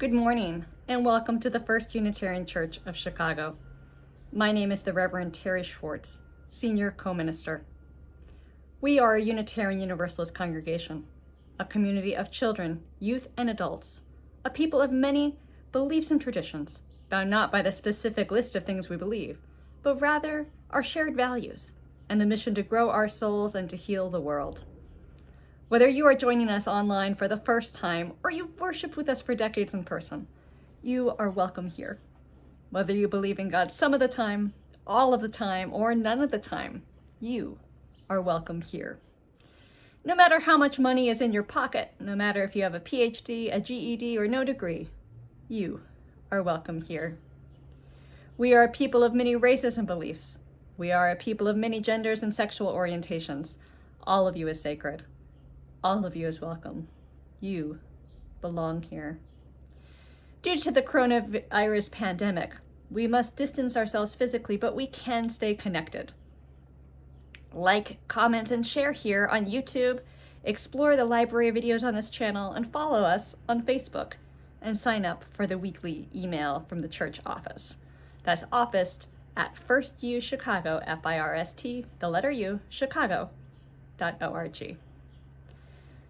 Good morning, and welcome to the First Unitarian Church of Chicago. My name is the Reverend Teri Schwartz, Senior Co-Minister. We are a Unitarian Universalist congregation, a community of children, youth, and adults, a people of many beliefs and traditions, bound not by the specific list of things we believe, but rather our shared values and the mission to grow our souls and to heal the world. Whether you are joining us online for the first time or you've worshiped with us for decades in person, you are welcome here. Whether you believe in God some of the time, all of the time, or none of the time, you are welcome here. No matter how much money is in your pocket, no matter if you have a PhD, a GED, or no degree, you are welcome here. We are a people of many races and beliefs. We are a people of many genders and sexual orientations. All of you is sacred. All of you is welcome. You belong here. Due to the coronavirus pandemic, we must distance ourselves physically, but we can stay connected. Like, comment, and share here on YouTube, explore the library of videos on this channel, and follow us on Facebook, and sign up for the weekly email from the church office. That's officed at FirstU Chicago, FIRST, the letter U, Chicago.org.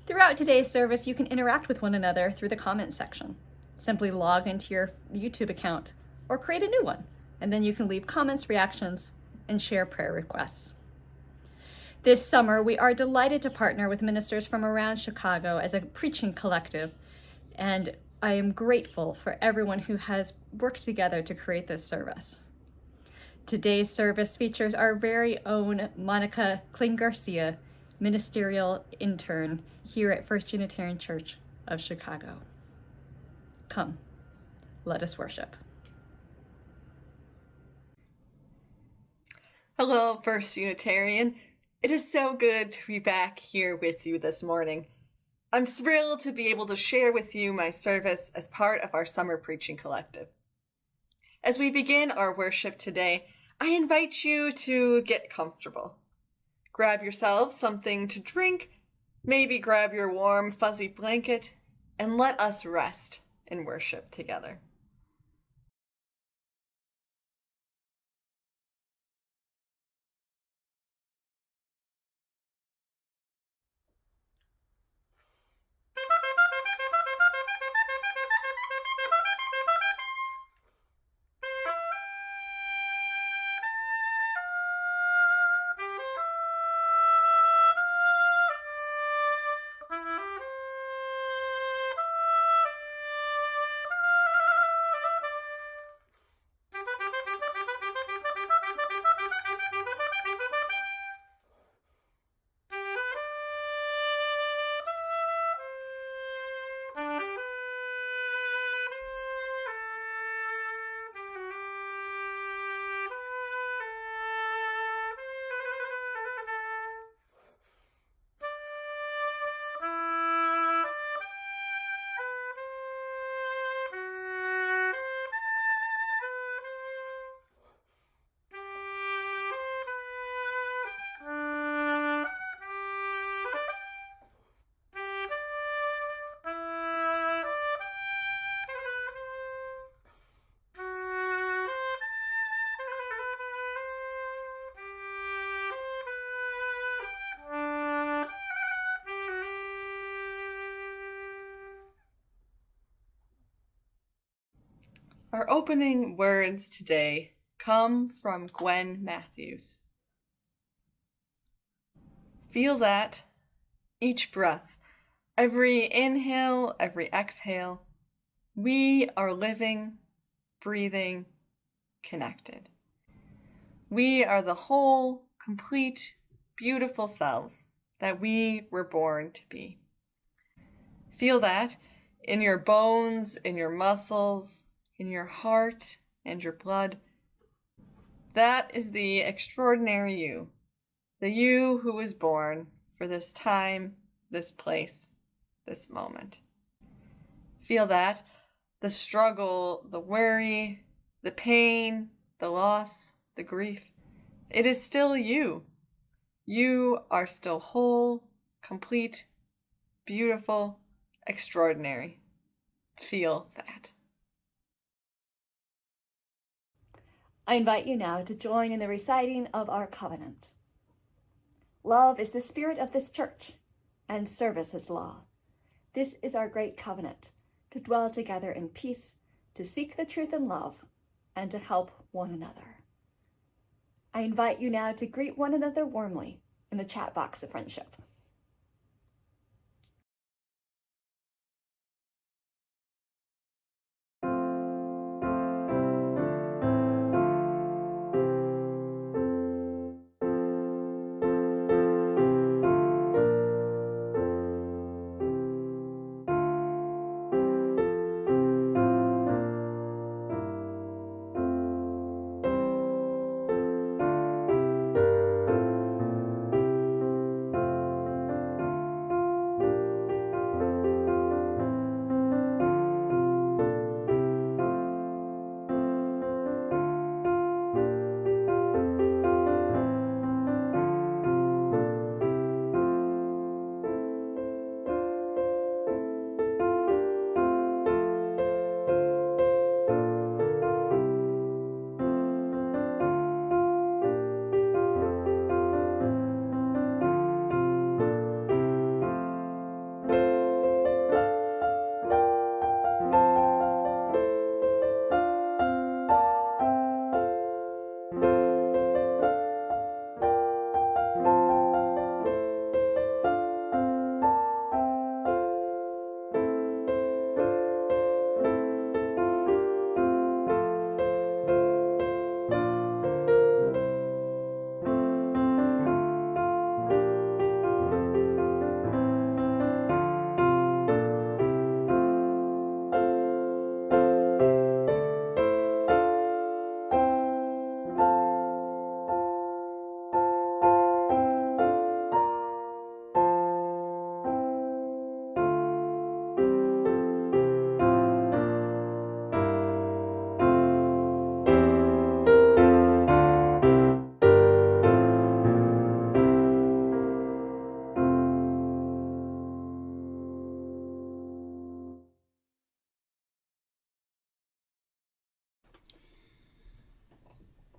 Throughout today's service, you can interact with one another through the comment section. Simply log into your YouTube account or create a new one, and then you can leave comments, reactions, and share prayer requests. This summer, we are delighted to partner with ministers from around Chicago as a preaching collective, and I am grateful for everyone who has worked together to create this service. Today's service features our very own Monica Kling-Garcia, Ministerial Intern here at First Unitarian Church of Chicago. Come, let us worship. Hello, First Unitarian. It is so good to be back here with you this morning. I'm thrilled to be able to share with you my service as part of our summer preaching collective. As we begin our worship today, I invite you to get comfortable. Grab yourself something to drink, maybe grab your warm, fuzzy blanket, and let us rest in worship together. Our opening words today come from Gwen Matthews. Feel that each breath, every inhale, every exhale, we are living, breathing, connected. We are the whole, complete, beautiful selves that we were born to be. Feel that in your bones, in your muscles, in your heart and your blood. That is the extraordinary you, the you who was born for this time, this place, this moment. Feel that, the struggle, the worry, the pain, the loss, the grief. It is still you. You are still whole, complete, beautiful, extraordinary. feel that. I invite you now to join in the reciting of our covenant. Love is the spirit of this church, and service is law. This is our great covenant, to dwell together in peace, to seek the truth in love, and to help one another. I invite you now to greet one another warmly in the chat box of friendship.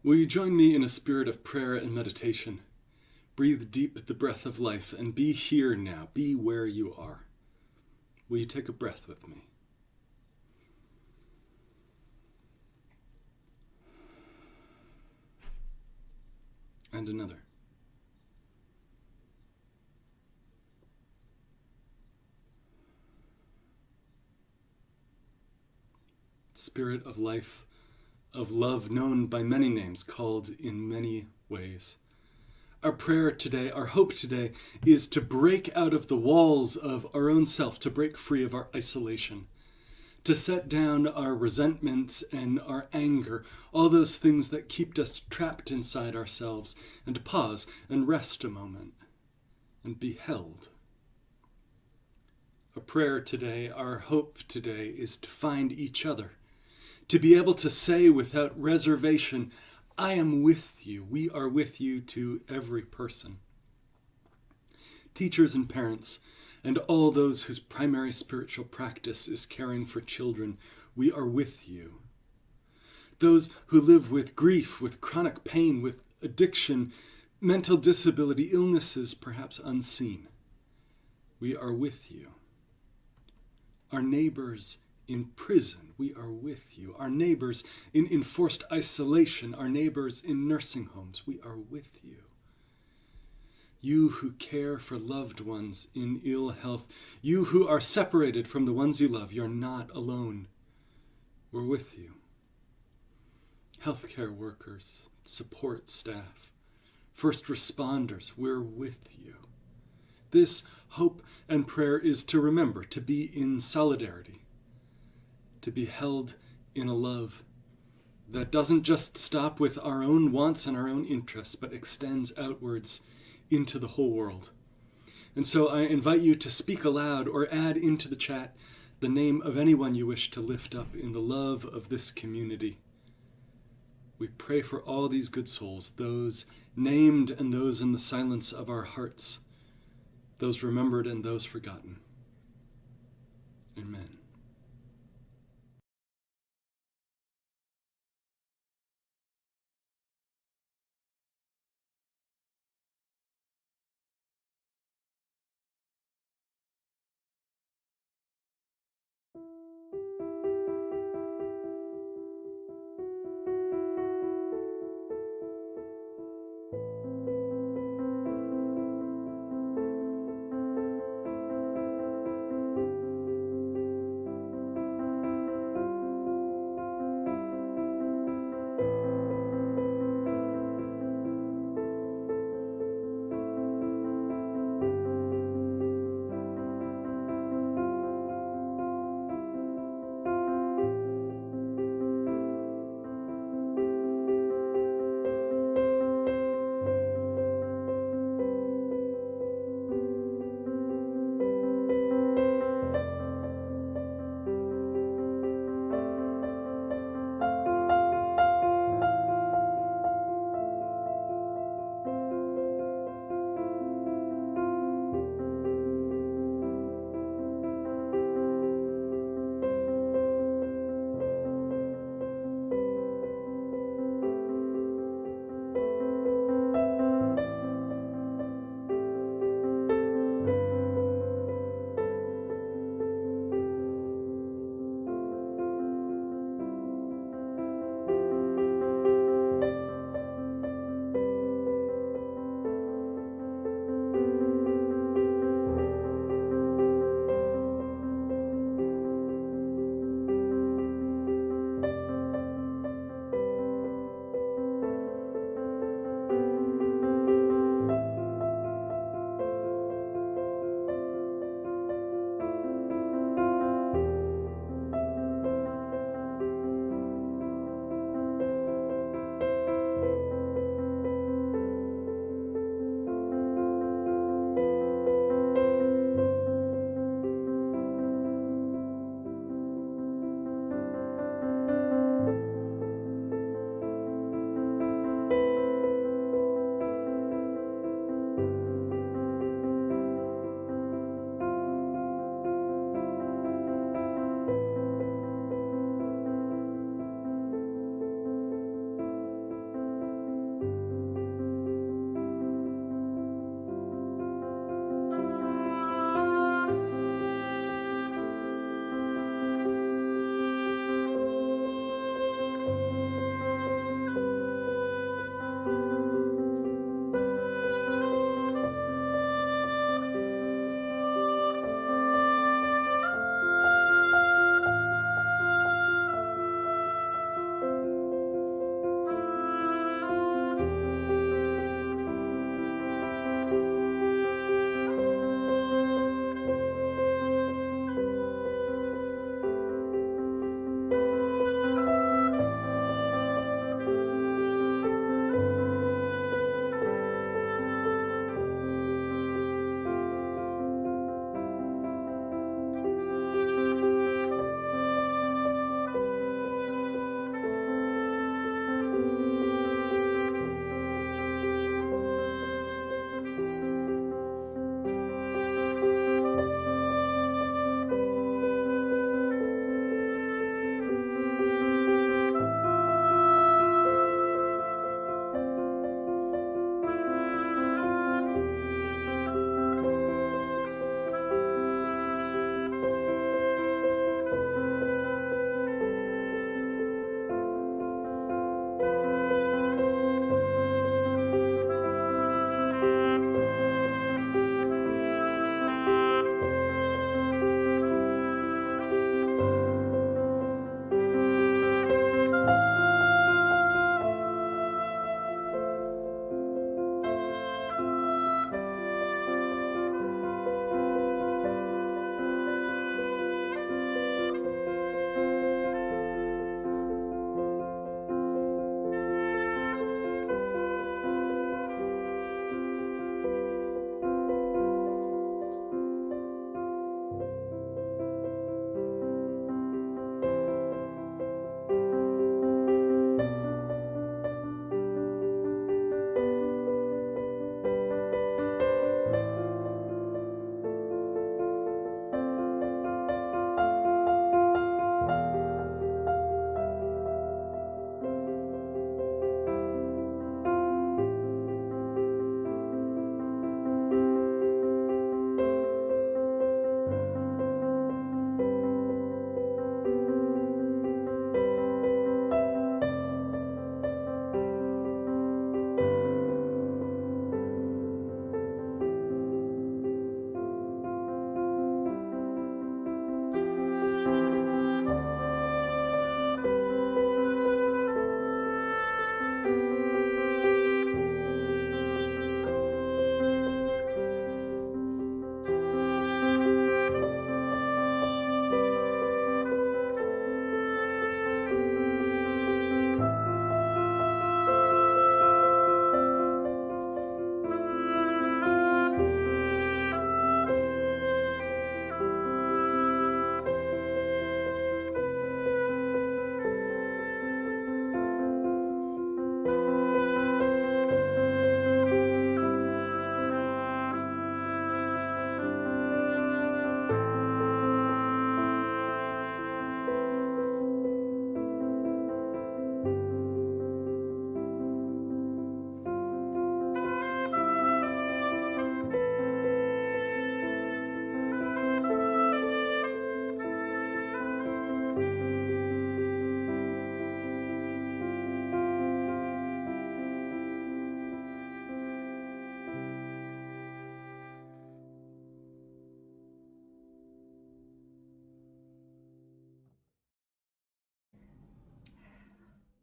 Will you join me in a spirit of prayer and meditation? Breathe deep the breath of life and be here now. Be where you are. Will you take a breath with me? And another. Spirit of life, of love known by many names, called in many ways. Our prayer today, our hope today, is to break out of the walls of our own self, to break free of our isolation, to set down our resentments and our anger, all those things that keep us trapped inside ourselves, and to pause and rest a moment and be held. Our prayer today, our hope today, is to find each other, to be able to say without reservation, I am with you. We are with you to every person. Teachers and parents, and all those whose primary spiritual practice is caring for children, we are with you. Those who live with grief, with chronic pain, with addiction, mental disability, illnesses perhaps unseen, we are with you. Our neighbors in prison, we are with you. Our neighbors in enforced isolation, our neighbors in nursing homes, we are with you. You who care for loved ones in ill health, you who are separated from the ones you love, you're not alone. We're with you. Healthcare workers, support staff, first responders, we're with you. This hope and prayer is to remember, to be in solidarity, to be held in a love that doesn't just stop with our own wants and our own interests, but extends outwards into the whole world. And so I invite you to speak aloud or add into the chat the name of anyone you wish to lift up in the love of this community. We pray for all these good souls, those named and those in the silence of our hearts, those remembered and those forgotten. Amen.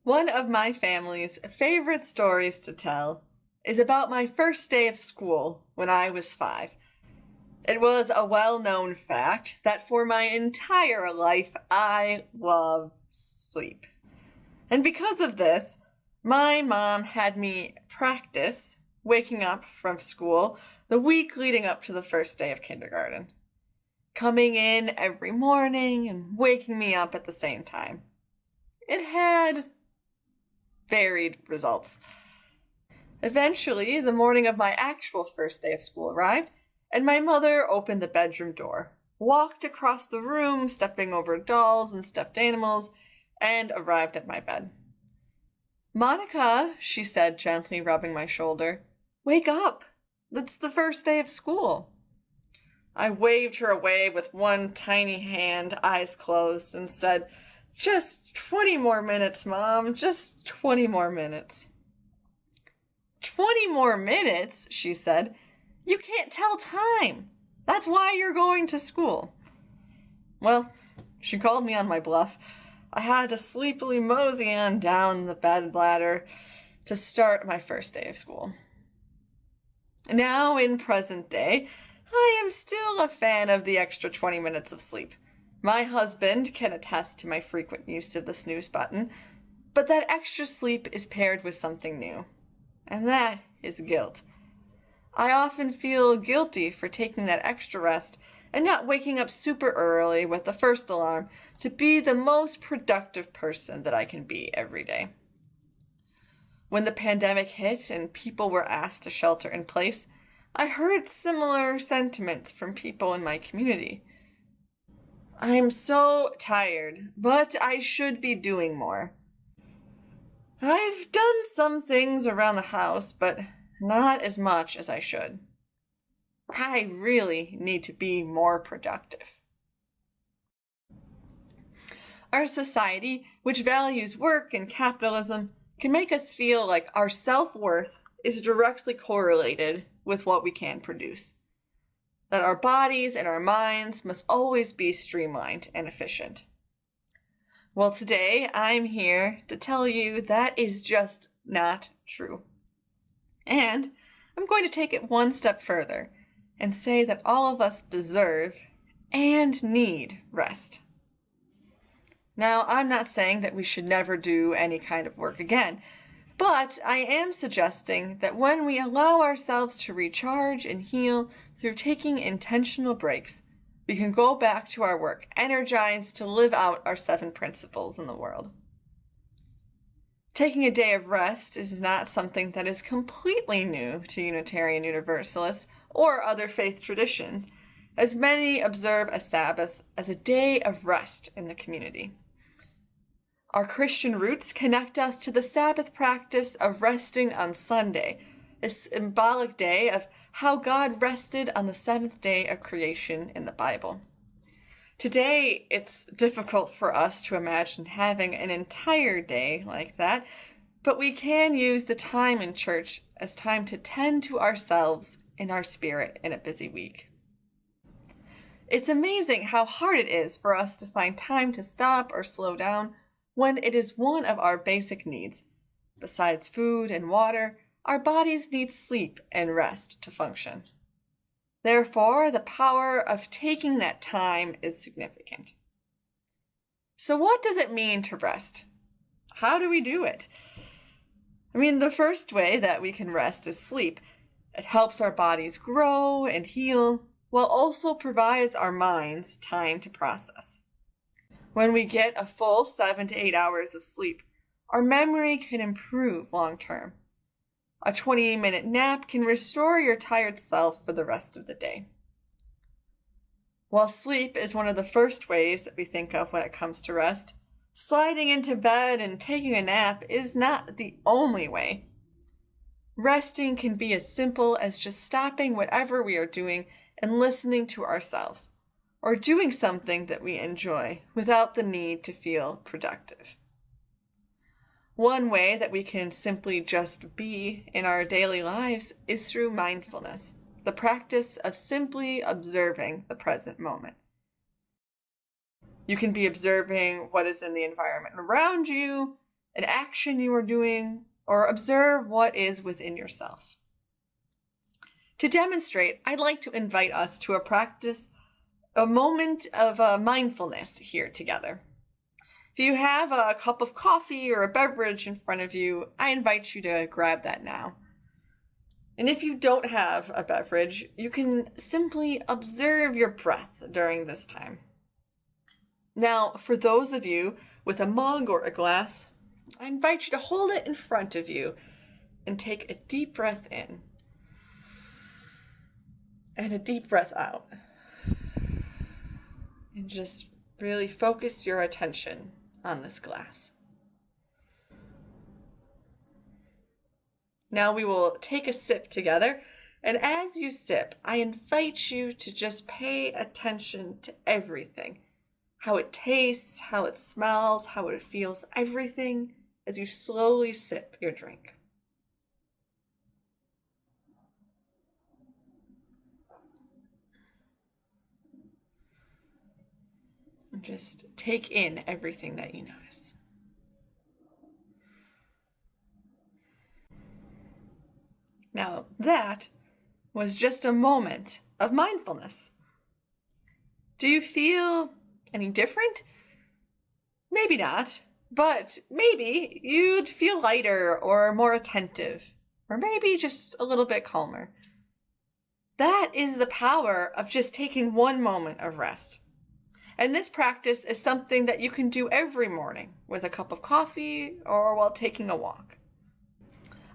One of my family's favorite stories to tell is about my first day of school when I was 5. It was a well-known fact that for my entire life, I love sleep. And because of this, my mom had me practice waking up from school the week leading up to the first day of kindergarten, coming in every morning and waking me up at the same time. It had varied results. Eventually, the morning of my actual first day of school arrived, and my mother opened the bedroom door, walked across the room, stepping over dolls and stuffed animals, and arrived at my bed. "Monica," she said, gently rubbing my shoulder, "wake up. It's the first day of school." I waved her away with one tiny hand, eyes closed, and said, "Just 20 more minutes, Mom, just 20 more minutes." 20 more minutes, she said. "You can't tell time. That's why you're going to school." Well, she called me on my bluff. I had to sleepily mosey on down the bed ladder to start my first day of school. Now, in present day, I am still a fan of the extra 20 minutes of sleep. My husband can attest to my frequent use of the snooze button, but that extra sleep is paired with something new, and that is guilt. I often feel guilty for taking that extra rest and not waking up super early with the first alarm to be the most productive person that I can be every day. When the pandemic hit and people were asked to shelter in place, I heard similar sentiments from people in my community. "I'm so tired, but I should be doing more. I've done some things around the house, but not as much as I should. I really need to be more productive." Our society, which values work and capitalism, can make us feel like our self-worth is directly correlated with what we can produce. That our bodies and our minds must always be streamlined and efficient. Well, today I'm here to tell you that is just not true. And I'm going to take it one step further and say that all of us deserve and need rest. Now, I'm not saying that we should never do any kind of work again, but I am suggesting that when we allow ourselves to recharge and heal through taking intentional breaks, we can go back to our work energized to live out our 7 principles in the world. Taking a day of rest is not something that is completely new to Unitarian Universalists or other faith traditions, as many observe a Sabbath as a day of rest in the community. Our Christian roots connect us to the Sabbath practice of resting on Sunday, a symbolic day of how God rested on the 7th day of creation in the Bible. Today, it's difficult for us to imagine having an entire day like that, but we can use the time in church as time to tend to ourselves and our spirit in a busy week. It's amazing how hard it is for us to find time to stop or slow down when it is one of our basic needs. Besides food and water, our bodies need sleep and rest to function. Therefore, the power of taking that time is significant. So what does it mean to rest? How do we do it? The first way that we can rest is sleep. It helps our bodies grow and heal, while also provides our minds time to process. When we get a full 7 to 8 hours of sleep, our memory can improve long term. A 20-minute nap can restore your tired self for the rest of the day. While sleep is one of the first ways that we think of when it comes to rest, sliding into bed and taking a nap is not the only way. Resting can be as simple as just stopping whatever we are doing and listening to ourselves, or doing something that we enjoy without the need to feel productive. One way that we can simply just be in our daily lives is through mindfulness, the practice of simply observing the present moment. You can be observing what is in the environment around you, an action you are doing, or observe what is within yourself. To demonstrate, I'd like to invite us to a moment of mindfulness here together. If you have a cup of coffee or a beverage in front of you, I invite you to grab that now. And if you don't have a beverage, you can simply observe your breath during this time. Now, for those of you with a mug or a glass, I invite you to hold it in front of you and take a deep breath in and a deep breath out. And just really focus your attention on this glass. Now we will take a sip together, and as you sip, I invite you to just pay attention to everything. How it tastes, how it smells, how it feels, everything as you slowly sip your drink. And just take in everything that you notice. Now, that was just a moment of mindfulness. Do you feel any different? Maybe not, but maybe you'd feel lighter or more attentive, or maybe just a little bit calmer. That is the power of just taking one moment of rest. And this practice is something that you can do every morning with a cup of coffee or while taking a walk.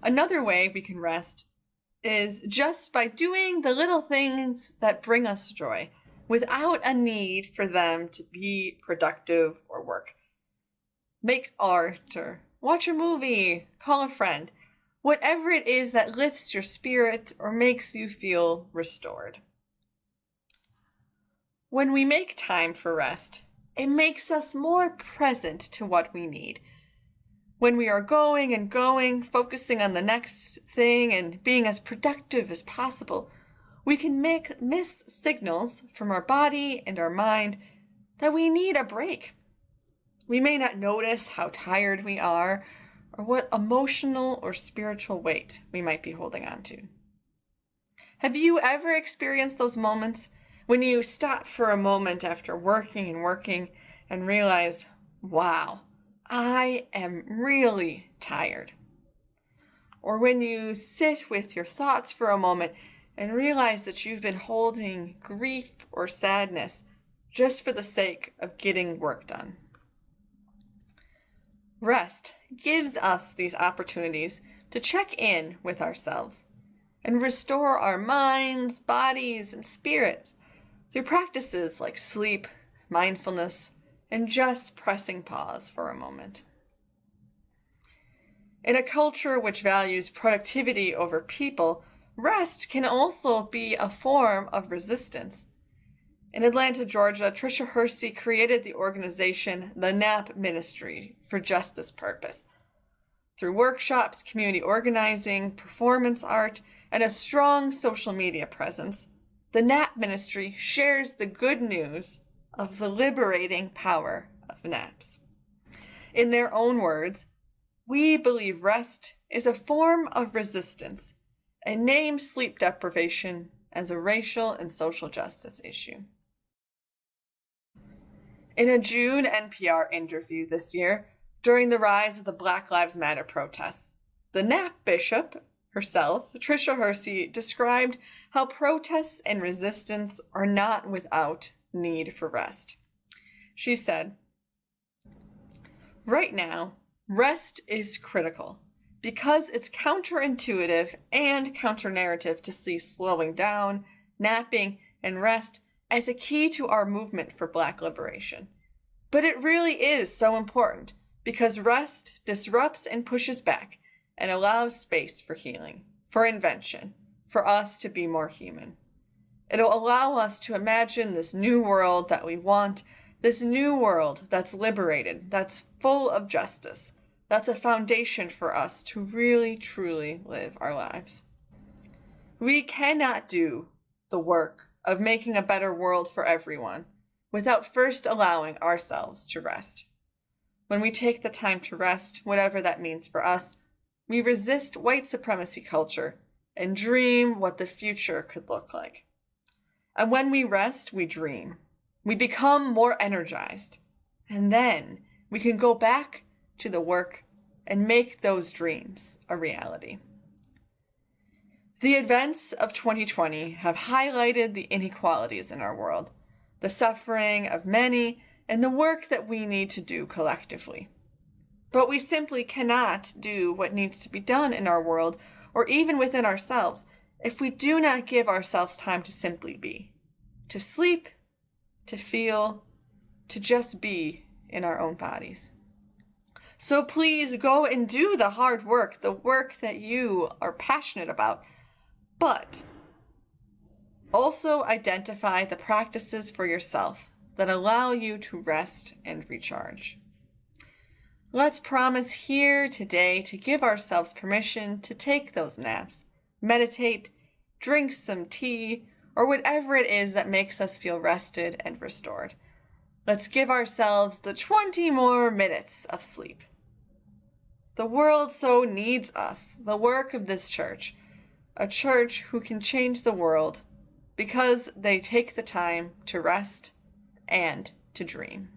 Another way we can rest is just by doing the little things that bring us joy without a need for them to be productive or work. Make art or watch a movie, call a friend, whatever it is that lifts your spirit or makes you feel restored. When we make time for rest, it makes us more present to what we need. When we are going and going, focusing on the next thing and being as productive as possible, we can miss signals from our body and our mind that we need a break. We may not notice how tired we are or what emotional or spiritual weight we might be holding on to. Have you ever experienced those moments when you stop for a moment after working and realize, wow, I am really tired? Or when you sit with your thoughts for a moment and realize that you've been holding grief or sadness just for the sake of getting work done. Rest gives us these opportunities to check in with ourselves and restore our minds, bodies, and spirits through practices like sleep, mindfulness, and just pressing pause for a moment. In a culture which values productivity over people, rest can also be a form of resistance. In Atlanta, Georgia, Tricia Hersey created the organization The Nap Ministry for just this purpose. Through workshops, community organizing, performance art, and a strong social media presence, the Nap Ministry shares the good news of the liberating power of naps. In their own words, we believe rest is a form of resistance and name sleep deprivation as a racial and social justice issue. In a June NPR interview this year, during the rise of the Black Lives Matter protests, the NAP bishop herself, Tricia Hersey, described how protests and resistance are not without need for rest. She said, "Right now, rest is critical because it's counterintuitive and counter-narrative to see slowing down, napping, and rest as a key to our movement for Black liberation. But it really is so important because rest disrupts and pushes back and allows space for healing, for invention, for us to be more human. It'll allow us to imagine this new world that we want, this new world that's liberated, that's full of justice, that's a foundation for us to really, truly live our lives. We cannot do the work of making a better world for everyone without first allowing ourselves to rest. When we take the time to rest, whatever that means for us, we resist white supremacy culture and dream what the future could look like. And when we rest, we dream. We become more energized. And then we can go back to the work and make those dreams a reality. The events of 2020 have highlighted the inequalities in our world, the suffering of many, and the work that we need to do collectively. But we simply cannot do what needs to be done in our world, or even within ourselves, if we do not give ourselves time to simply be, to sleep, to feel, to just be in our own bodies. So please go and do the hard work, the work that you are passionate about, but also identify the practices for yourself that allow you to rest and recharge. Let's promise here today to give ourselves permission to take those naps, meditate, drink some tea, or whatever it is that makes us feel rested and restored. Let's give ourselves the 20 more minutes of sleep. The world so needs us, the work of this church, a church who can change the world because they take the time to rest and to dream.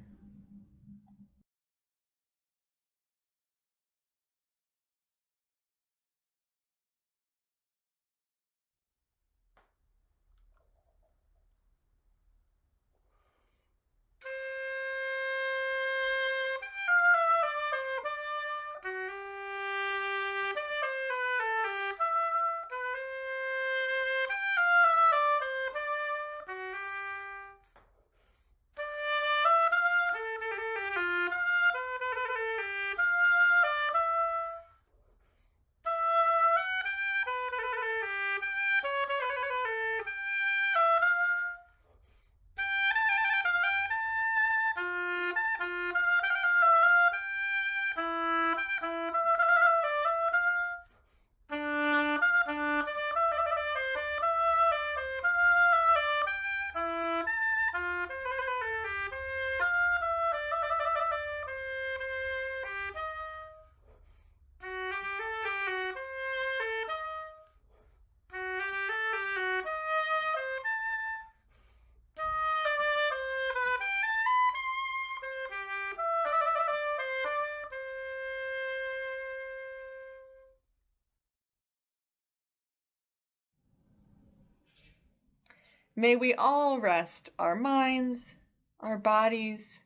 May we all rest our minds, our bodies,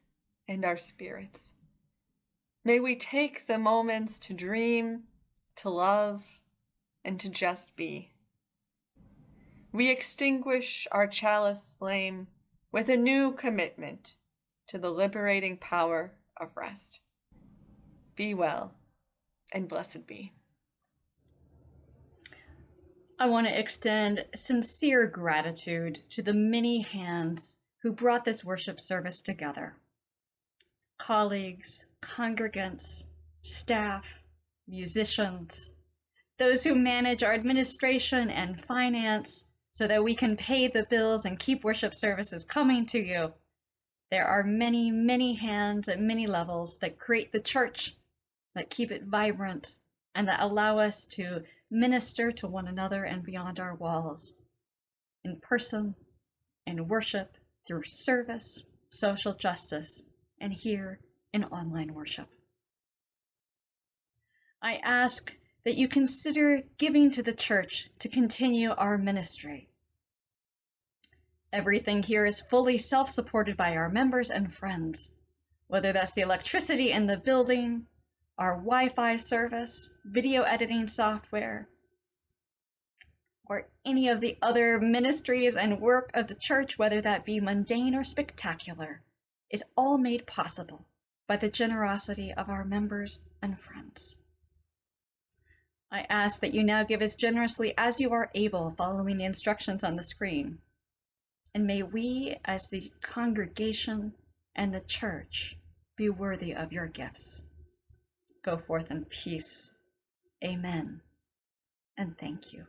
and our spirits. May we take the moments to dream, to love, and to just be. We extinguish our chalice flame with a new commitment to the liberating power of rest. Be well, and blessed be. I want to extend sincere gratitude to the many hands who brought this worship service together. Colleagues, congregants, staff, musicians, those who manage our administration and finance so that we can pay the bills and keep worship services coming to you. There are many, many hands at many levels that create the church, that keep it vibrant, and that allow us to minister to one another and beyond our walls, in person, in worship, through service, social justice, and here in online worship. I ask that you consider giving to the church to continue our ministry. Everything here is fully self-supported by our members and friends, whether that's the electricity in the building, our Wi-Fi service, video editing software, or any of the other ministries and work of the church, whether that be mundane or spectacular, is all made possible by the generosity of our members and friends. I ask that you now give as generously as you are able, following the instructions on the screen. And may we, as the congregation and the church, be worthy of your gifts. Go forth in peace. Amen. And thank you.